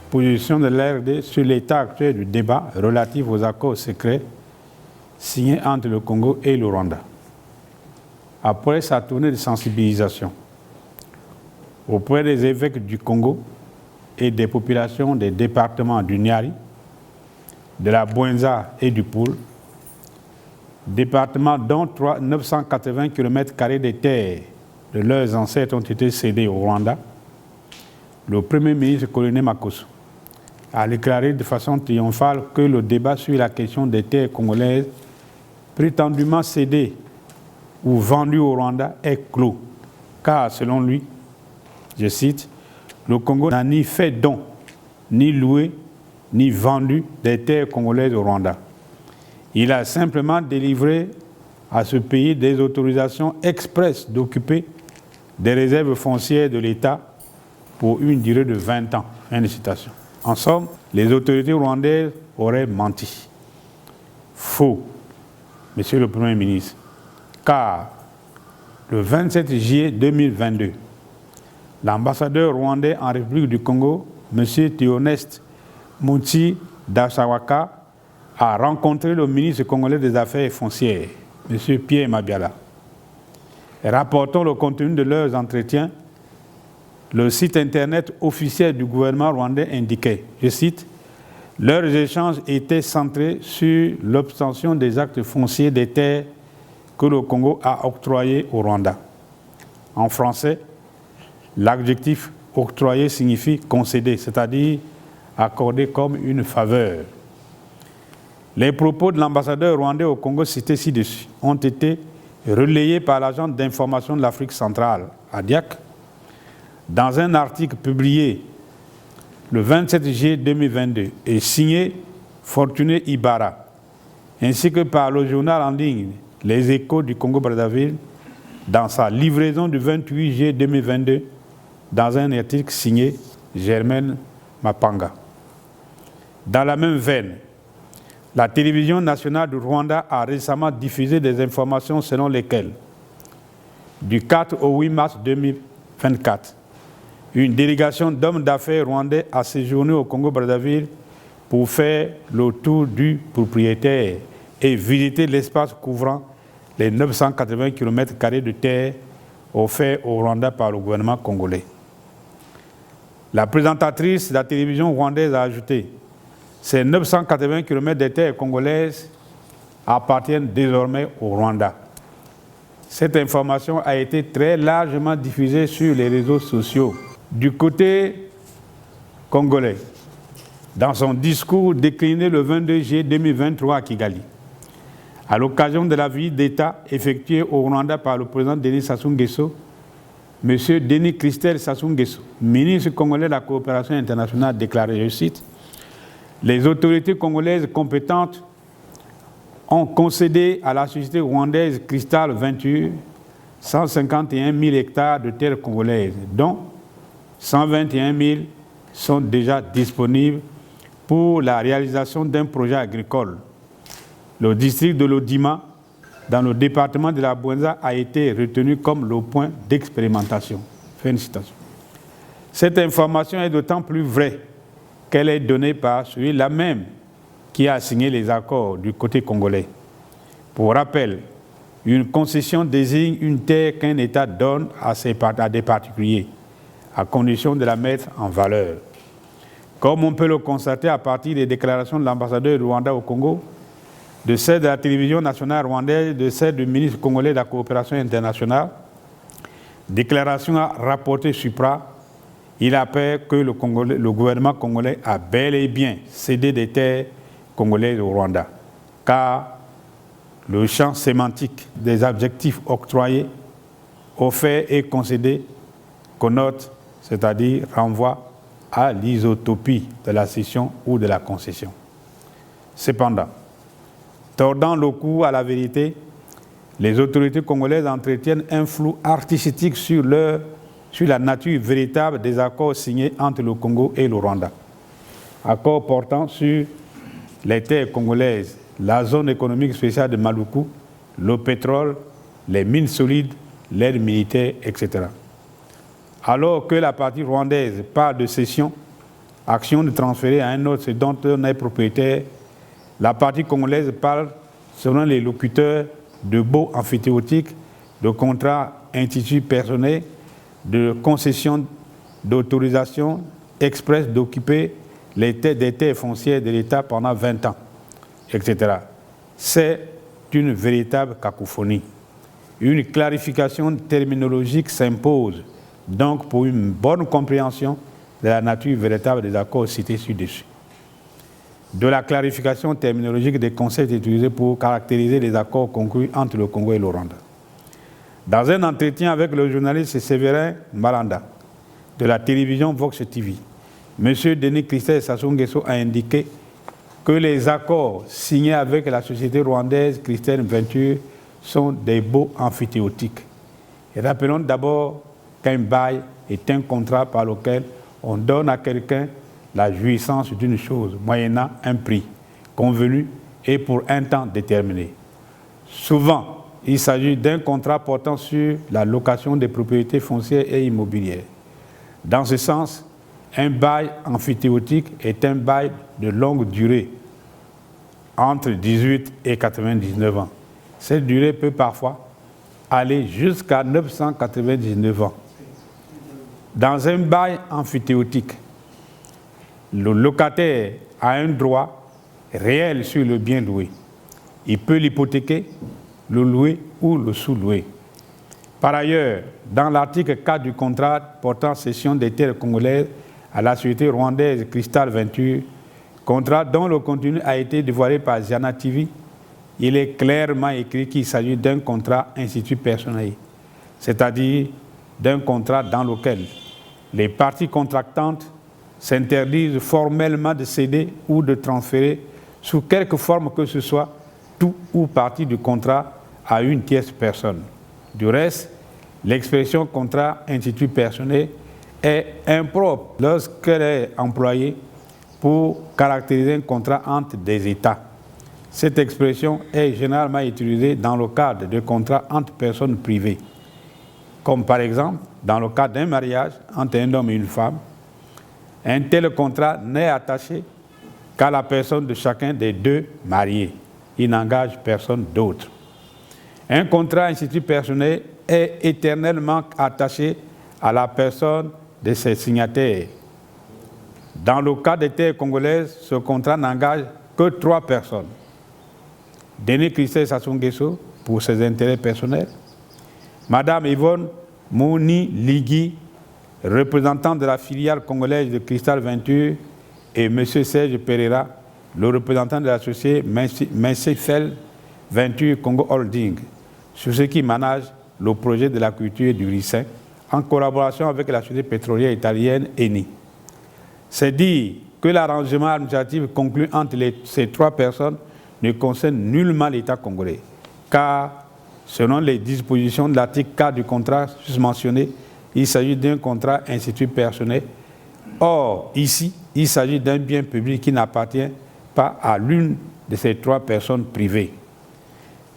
position de l'RD sur l'état actuel du débat relatif aux accords secrets signés entre le Congo et le Rwanda. Après sa tournée de sensibilisation auprès des évêques du Congo et des populations des départements du Niari, de la Bwenza et du Poul, départements dont 980 km² de terres de leurs ancêtres ont été cédés au Rwanda, le Premier ministre colonel Makosso a déclaré de façon triomphale que le débat sur la question des terres congolaises prétendument cédées ou vendues au Rwanda est clos, car selon lui, je cite, le Congo n'a ni fait don, ni loué, ni vendu des terres congolaises au Rwanda. Il a simplement délivré à ce pays des autorisations expresses d'occuper des réserves foncières de l'État pour une durée de 20 ans. Fin de citation. En somme, les autorités rwandaises auraient menti. Faux, Monsieur le Premier ministre, car le 27 juillet 2022, l'ambassadeur rwandais en République du Congo, M. Théoneste Mouti Dachawaka, a rencontré le ministre congolais des Affaires foncières, M. Pierre Mabiala. Rapportant le contenu de leurs entretiens, le site internet officiel du gouvernement rwandais indiquait, je cite, « Leurs échanges étaient centrés sur l'obtention des actes fonciers des terres que le Congo a octroyés au Rwanda. » En français, l'adjectif « octroyer » signifie « concéder », c'est-à-dire accorder comme une faveur. Les propos de l'ambassadeur rwandais au Congo cités ci-dessus ont été relayés par l'agence d'information de l'Afrique centrale, ADIAC, dans un article publié le 27 juillet 2022 et signé Fortuné Ibarra, ainsi que par le journal en ligne Les Échos du Congo-Brazzaville, dans sa livraison du 28 juillet 2022, dans un article signé Germaine Mapanga. Dans la même veine, la télévision nationale du Rwanda a récemment diffusé des informations selon lesquelles, du 4 au 8 mars 2024, une délégation d'hommes d'affaires rwandais a séjourné au Congo-Brazzaville pour faire le tour du propriétaire et visiter l'espace couvrant les 980 km² de terre offerts au Rwanda par le gouvernement congolais. La présentatrice de la télévision rwandaise a ajouté « Ces 980 km de terres congolaises appartiennent désormais au Rwanda ». Cette information a été très largement diffusée sur les réseaux sociaux. Du côté congolais, dans son discours décliné le 22 juillet 2023 à Kigali, à l'occasion de la visite d'État effectuée au Rwanda par le président Denis Sassou Nguesso, M. Denis Christelle Sassou Nguesso, ministre congolais de la coopération internationale, déclaré, je cite, « Les autorités congolaises compétentes ont concédé à la société rwandaise Crystal Venture 151 000 hectares de terres congolaises, dont 121 000 sont déjà disponibles pour la réalisation d'un projet agricole. Le district de l'Odima, dans le département de la Bwenza, a été retenu comme le point d'expérimentation. » Fin de citation. Cette information est d'autant plus vraie qu'elle est donnée par celui-là même qui a signé les accords du côté congolais. Pour rappel, une concession désigne une terre qu'un État donne à des particuliers, à condition de la mettre en valeur. Comme on peut le constater à partir des déclarations de l'ambassadeur du Rwanda au Congo, de celle de la télévision nationale rwandaise, de celle du ministre congolais de la coopération internationale, déclaration rapportée supra, il appelle que le gouvernement congolais a bel et bien cédé des terres congolaises au Rwanda, car le champ sémantique des adjectifs octroyés, offerts et concédés connote, c'est-à-dire renvoie à l'isotopie de la cession ou de la concession. Cependant, tordant le cou à la vérité, les autorités congolaises entretiennent un flou artistique sur la nature véritable des accords signés entre le Congo et le Rwanda. Accords portant sur les terres congolaises, la zone économique spéciale de Maluku, le pétrole, les mines solides, l'aide militaire, etc. Alors que la partie rwandaise parle de cession action de transférer à un autre ce dont on est propriétaire. La partie congolaise parle, selon les locuteurs, de baux amphithéotiques, de contrats instituts personnels, de concessions d'autorisation express d'occuper des terres foncières de l'État pendant 20 ans, etc. C'est une véritable cacophonie. Une clarification terminologique s'impose donc pour une bonne compréhension de la nature véritable des accords cités ci-dessus. De la clarification terminologique des concepts utilisés pour caractériser les accords conclus entre le Congo et le Rwanda. Dans un entretien avec le journaliste Séverin Malanda de la télévision Vox TV, M. Denis Christelle Sassou Nguesso a indiqué que les accords signés avec la société rwandaise Christian Venture sont des baux amphithéotiques. Et rappelons d'abord qu'un bail est un contrat par lequel on donne à quelqu'un la jouissance d'une chose, moyennant un prix convenu et pour un temps déterminé. Souvent, il s'agit d'un contrat portant sur la location des propriétés foncières et immobilières. Dans ce sens, un bail amphithéotique est un bail de longue durée, entre 18 et 99 ans. Cette durée peut parfois aller jusqu'à 999 ans. Dans un bail amphithéotique, le locataire a un droit réel sur le bien loué. Il peut l'hypothéquer, le louer ou le sous-louer. Par ailleurs, dans l'article 4 du contrat portant cession des terres congolaises à la société rwandaise Crystal Venture, contrat dont le contenu a été dévoilé par Ziana TV, il est clairement écrit qu'il s'agit d'un contrat institut personnel, c'est-à-dire d'un contrat dans lequel les parties contractantes s'interdisent formellement de céder ou de transférer sous quelque forme que ce soit tout ou partie du contrat à une tierce personne. Du reste, l'expression contrat institut personnel est impropre lorsqu'elle est employée pour caractériser un contrat entre des États. Cette expression est généralement utilisée dans le cadre de contrats entre personnes privées, comme par exemple dans le cas d'un mariage entre un homme et une femme. Un tel contrat n'est attaché qu'à la personne de chacun des deux mariés. Il n'engage personne d'autre. Un contrat institut personnel est éternellement attaché à la personne de ses signataires. Dans le cas des terres congolaises, ce contrat n'engage que 3 personnes. Denis Christelle Sassou Nguesso pour ses intérêts personnels, Madame Yvonne Mouni Ligui, représentant de la filiale congolaise de Crystal Venture, et M. Serge Pereira, le représentant de la société Mencefel Venture Congo Holding, sur ce qui manage le projet de la culture du ricin, en collaboration avec la société pétrolière italienne Eni. C'est dire que l'arrangement administratif conclu entre ces 3 personnes ne concerne nullement l'État congolais, car selon les dispositions de l'article 4 du contrat susmentionné, il s'agit d'un contrat institut personnel. Or, ici, il s'agit d'un bien public qui n'appartient pas à l'une de ces 3 personnes privées.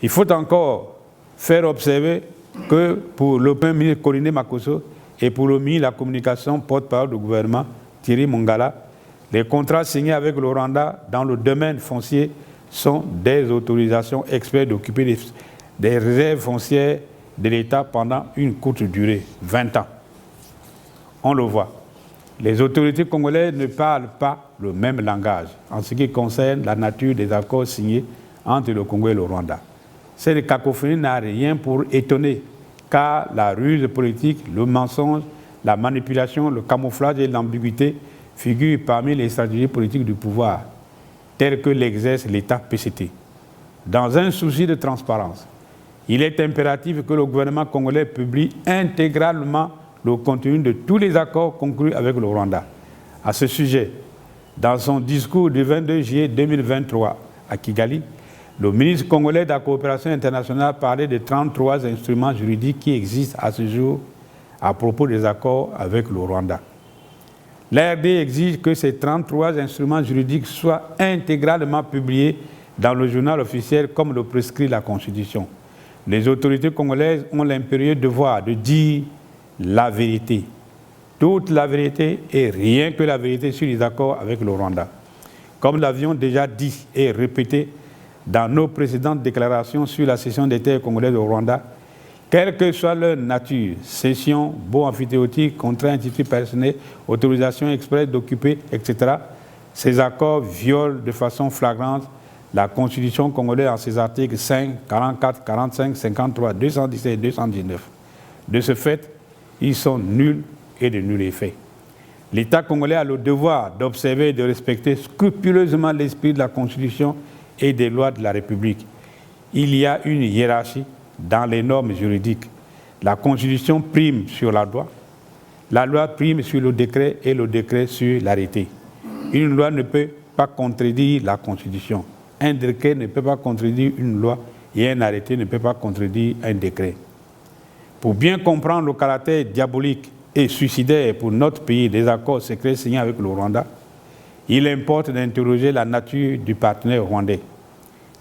Il faut encore faire observer que pour le Premier ministre Coliné Makosso et pour le ministre de la Communication, porte-parole du gouvernement, Thierry Mongala, les contrats signés avec le Rwanda dans le domaine foncier sont des autorisations exprès d'occuper des réserves foncières de l'État pendant une courte durée, 20 ans. On le voit. Les autorités congolaises ne parlent pas le même langage en ce qui concerne la nature des accords signés entre le Congo et le Rwanda. Cette cacophonie n'a rien pour étonner, car la ruse politique, le mensonge, la manipulation, le camouflage et l'ambiguïté figurent parmi les stratégies politiques du pouvoir, telles que l'exerce l'État PCT. Dans un souci de transparence, il est impératif que le gouvernement congolais publie intégralement le contenu de tous les accords conclus avec le Rwanda. À ce sujet, dans son discours du 22 juillet 2023 à Kigali, le ministre congolais de la coopération internationale parlait de 33 instruments juridiques qui existent à ce jour à propos des accords avec le Rwanda. L'ARD exige que ces 33 instruments juridiques soient intégralement publiés dans le journal officiel comme le prescrit la Constitution. Les autorités congolaises ont l'impérieux devoir de dire la vérité. toute la vérité et rien que la vérité sur les accords avec le Rwanda. Comme l'avions déjà dit et répété dans nos précédentes déclarations sur la cession des terres congolaises au Rwanda, quelle que soit leur nature, cession, baux amphithéotiques, contrats intitulés personnels, autorisation express d'occuper, etc., ces accords violent de façon flagrante la Constitution congolaise en ses articles 5, 44, 45, 53, 217 et 219. De ce fait, ils sont nuls et de nul effet. L'État congolais a le devoir d'observer et de respecter scrupuleusement l'esprit de la Constitution et des lois de la République. Il y a une hiérarchie dans les normes juridiques. La Constitution prime sur la loi prime sur le décret et le décret sur l'arrêté. Une loi ne peut pas contredire la Constitution. Un décret ne peut pas contredire une loi et un arrêté ne peut pas contredire un décret. Pour bien comprendre le caractère diabolique et suicidaire pour notre pays des accords secrets signés avec le Rwanda, il importe d'interroger la nature du partenaire rwandais,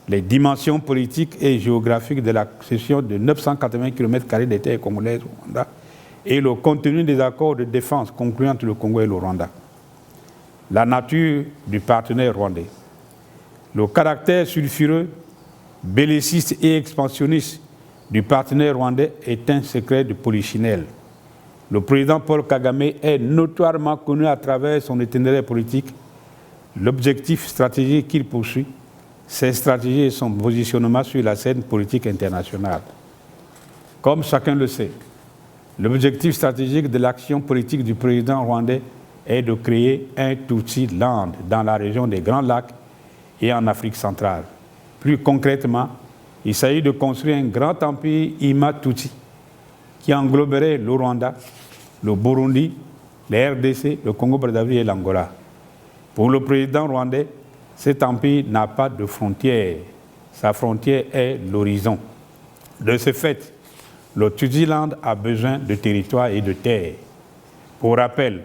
les dimensions politiques et géographiques de la cession de 980 km² des terres congolaises au Rwanda et le contenu des accords de défense conclus entre le Congo et le Rwanda. La nature du partenaire rwandais. Le caractère sulfureux, belliciste et expansionniste du partenaire rwandais est un secret de polichinelle. Le président Paul Kagame est notoirement connu à travers son itinéraire politique, l'objectif stratégique qu'il poursuit, ses stratégies et son positionnement sur la scène politique internationale. Comme chacun le sait, l'objectif stratégique de l'action politique du président rwandais est de créer un Tutsi Land dans la région des Grands Lacs et en Afrique centrale. Plus concrètement, il s'agit de construire un grand empire Ima-Tutsi qui engloberait le Rwanda, le Burundi, les RDC, le Congo-Brazzaville et l'Angola. Pour le président rwandais, cet empire n'a pas de frontière. Sa frontière est l'horizon. De ce fait, le Tutsi-Land a besoin de territoire et de terres. Pour rappel,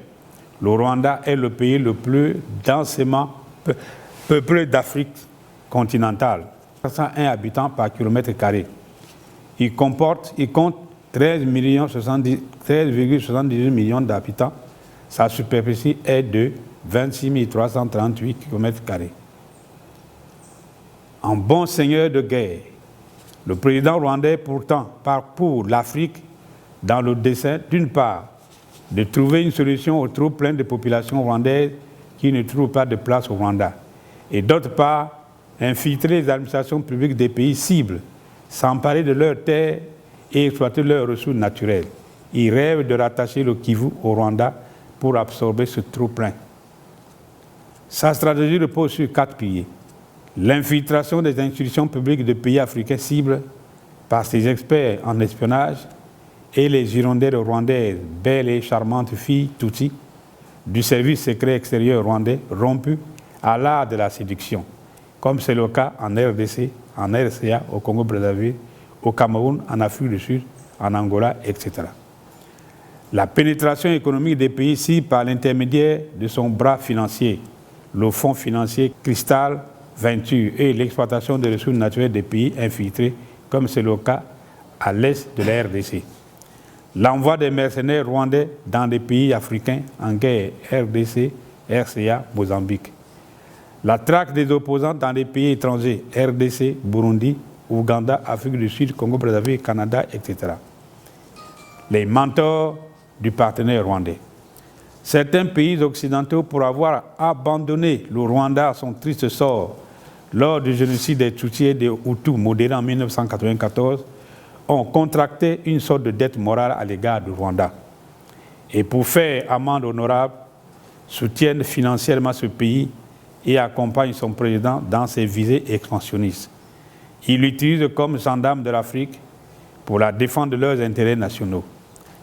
le Rwanda est le pays le plus densément peuplé d'Afrique continentale, 101 habitants par kilomètre carré. Il compte 13,78 millions d'habitants. Sa superficie est de 26 338 km². En bon seigneur de guerre, le président rwandais pourtant parcourt l'Afrique dans le dessein, d'une part, de trouver une solution au trop plein de populations rwandaises qui ne trouvent pas de place au Rwanda, et d'autre part, infiltrer les administrations publiques des pays cibles, s'emparer de leurs terres et exploiter leurs ressources naturelles. Il rêve de rattacher le Kivu au Rwanda pour absorber ce trop plein. Sa stratégie repose sur 4 piliers. L'infiltration des institutions publiques de pays africains cibles par ses experts en espionnage et les hirondelles rwandaises, belles et charmantes filles Tutsi, du service secret extérieur rwandais rompu à l'art de la séduction, comme c'est le cas en RDC, en RCA, au Congo-Brazzaville, au Cameroun, en Afrique du Sud, en Angola, etc. La pénétration économique des pays cibles par l'intermédiaire de son bras financier, le fonds financier Cristal Venture et l'exploitation des ressources naturelles des pays infiltrés, comme c'est le cas à l'est de la RDC. L'envoi des mercenaires rwandais dans des pays africains en guerre, RDC, RCA, Mozambique. La traque des opposants dans des pays étrangers, RDC, Burundi, Ouganda, Afrique du Sud, Congo-Brazzaville, Canada, etc. Les mentors du partenaire rwandais. Certains pays occidentaux, pour avoir abandonné le Rwanda à son triste sort lors du génocide des Tutsis et des Hutus modérés en 1994, ont contracté une sorte de dette morale à l'égard du Rwanda. Et pour faire amende honorable, soutiennent financièrement ce pays et accompagnent son président dans ses visées expansionnistes. Ils l'utilisent comme gendarme de l'Afrique pour la défense de leurs intérêts nationaux.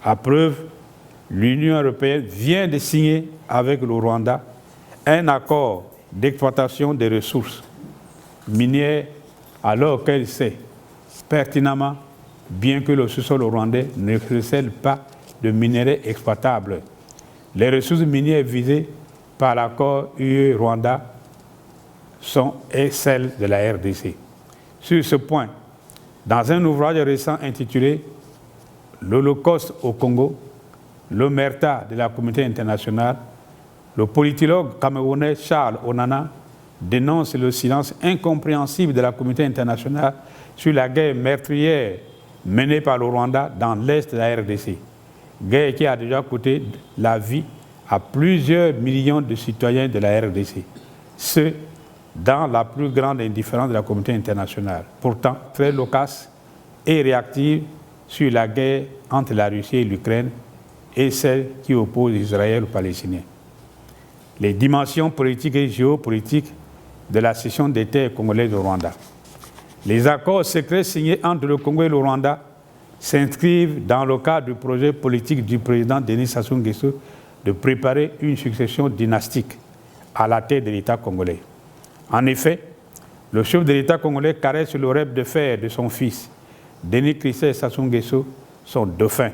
À preuve, l'Union européenne vient de signer avec le Rwanda un accord d'exploitation des ressources minières alors qu'elle sait pertinemment, bien que le sous-sol rwandais ne recèle pas de minerais exploitables. Les ressources minières visées par l'accord UE-Rwanda sont celles de la RDC. Sur ce point, dans un ouvrage récent intitulé « L'Holocauste au Congo, l'omerta de la communauté internationale, le politologue camerounais Charles Onana dénonce le silence incompréhensible de la communauté internationale sur la guerre meurtrière menée par le Rwanda dans l'est de la RDC. Guerre qui a déjà coûté la vie à plusieurs millions de citoyens de la RDC. Ce, dans la plus grande indifférence de la communauté internationale. Pourtant, très loquace et réactive sur la guerre entre la Russie et l'Ukraine et celle qui oppose Israël aux Palestiniens. Les dimensions politiques et géopolitiques de la cession des terres congolaises au Rwanda. Les accords secrets signés entre le Congo et le Rwanda s'inscrivent dans le cadre du projet politique du président Denis Sassou Nguesso de préparer une succession dynastique à la tête de l'État congolais. En effet, le chef de l'État congolais caresse le rêve de fer de son fils, Denis Christophe Sassou Nguesso, son dauphin.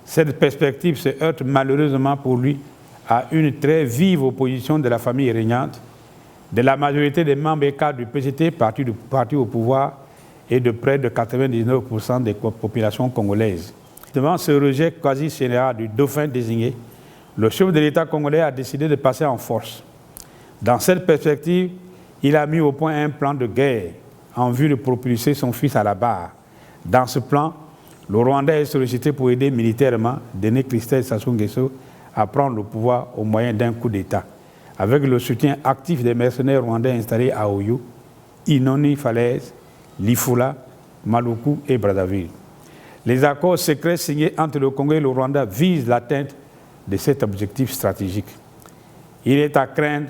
Cette perspective se heurte malheureusement pour lui à une très vive opposition de la famille régnante, de la majorité des membres et cadres du PCT, parti au pouvoir, et de près de 99% des populations congolaises. Devant ce rejet quasi général du dauphin désigné, le chef de l'État congolais a décidé de passer en force. Dans cette perspective, il a mis au point un plan de guerre en vue de propulser son fils à la barre. Dans ce plan, le Rwanda est sollicité pour aider militairement Denis Christophe Sassou Nguesso à prendre le pouvoir au moyen d'un coup d'État, avec le soutien actif des mercenaires rwandais installés à Oyo, Inoni Falaise, Lifula, Maluku et Brazzaville. Les accords secrets signés entre le Congo et le Rwanda visent l'atteinte de cet objectif stratégique. Il est à craindre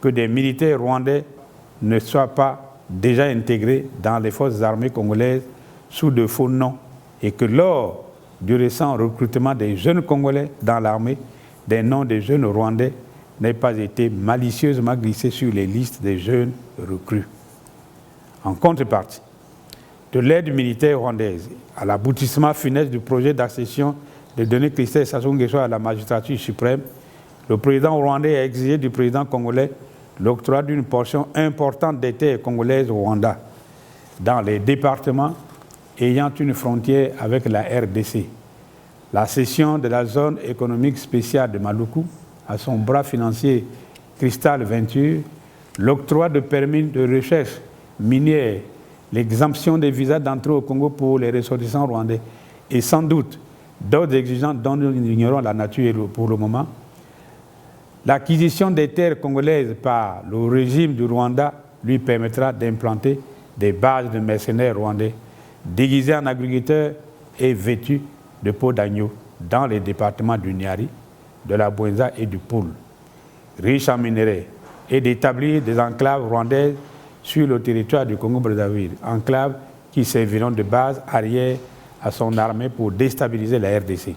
que des militaires rwandais ne soient pas déjà intégrés dans les forces armées congolaises sous de faux noms et que lors du récent recrutement des jeunes Congolais dans l'armée, des noms des jeunes Rwandais n'aient pas été malicieusement glissés sur les listes des jeunes recrues. En contrepartie de l'aide militaire rwandaise à l'aboutissement funeste du projet d'accession de Denis Christophe Sassou Nguesso à la magistrature suprême, le président rwandais a exigé du président congolais l'octroi d'une portion importante des terres congolaises au Rwanda, dans les départements ayant une frontière avec la RDC. La cession de la zone économique spéciale de Maluku à son bras financier Crystal Venture, l'octroi de permis de recherche minière, l'exemption des visas d'entrée au Congo pour les ressortissants rwandais et sans doute d'autres exigences dont nous ignorons la nature pour le moment. L'acquisition des terres congolaises par le régime du Rwanda lui permettra d'implanter des bases de mercenaires rwandais déguisés en agriculteurs et vêtus de peau d'agneau dans les départements du Niari, de la Bouenza et du Poul, riches en minerais, et d'établir des enclaves rwandaises sur le territoire du Congo-Brazzaville, enclaves qui serviront de base arrière à son armée pour déstabiliser la RDC.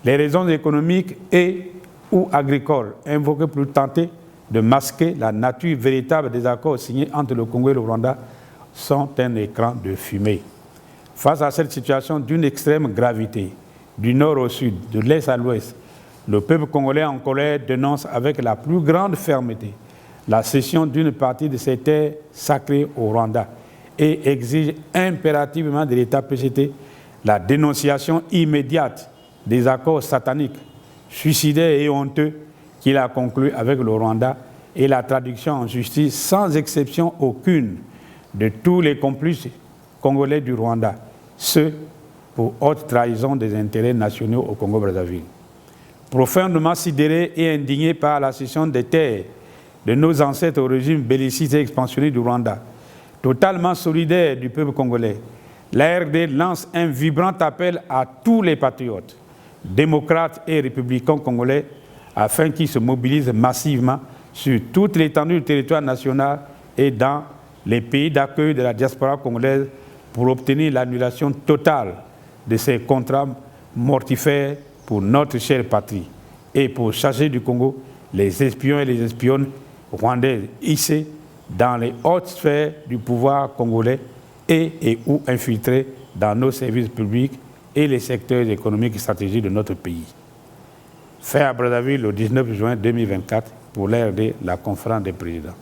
Les raisons économiques et ou agricoles invoquées pour tenter de masquer la nature véritable des accords signés entre le Congo et le Rwanda sont un écran de fumée. Face à cette situation d'une extrême gravité, du nord au sud, de l'est à l'ouest, le peuple congolais en colère dénonce avec la plus grande fermeté la cession d'une partie de ces terres sacrées au Rwanda et exige impérativement de l'État PCT la dénonciation immédiate des accords sataniques, suicidaires et honteux qu'il a conclus avec le Rwanda et la traduction en justice sans exception aucune de tous les complices congolais du Rwanda, ce pour haute trahison des intérêts nationaux au Congo-Brazzaville. Profondément sidéré et indigné par la cession des terres de nos ancêtres au régime belliciste et expansionniste du Rwanda, totalement solidaire du peuple congolais, la RD lance un vibrant appel à tous les patriotes, démocrates et républicains congolais afin qu'ils se mobilisent massivement sur toute l'étendue du territoire national et dans les pays d'accueil de la diaspora congolaise pour obtenir l'annulation totale de ces contrats mortifères pour notre chère patrie et pour chasser du Congo les espions et les espionnes rwandaises hissés dans les hautes sphères du pouvoir congolais et ou infiltrés dans nos services publics et les secteurs économiques et stratégiques de notre pays. Fait à Brazzaville le 19 juin 2024 pour l'RD, la conférence des présidents.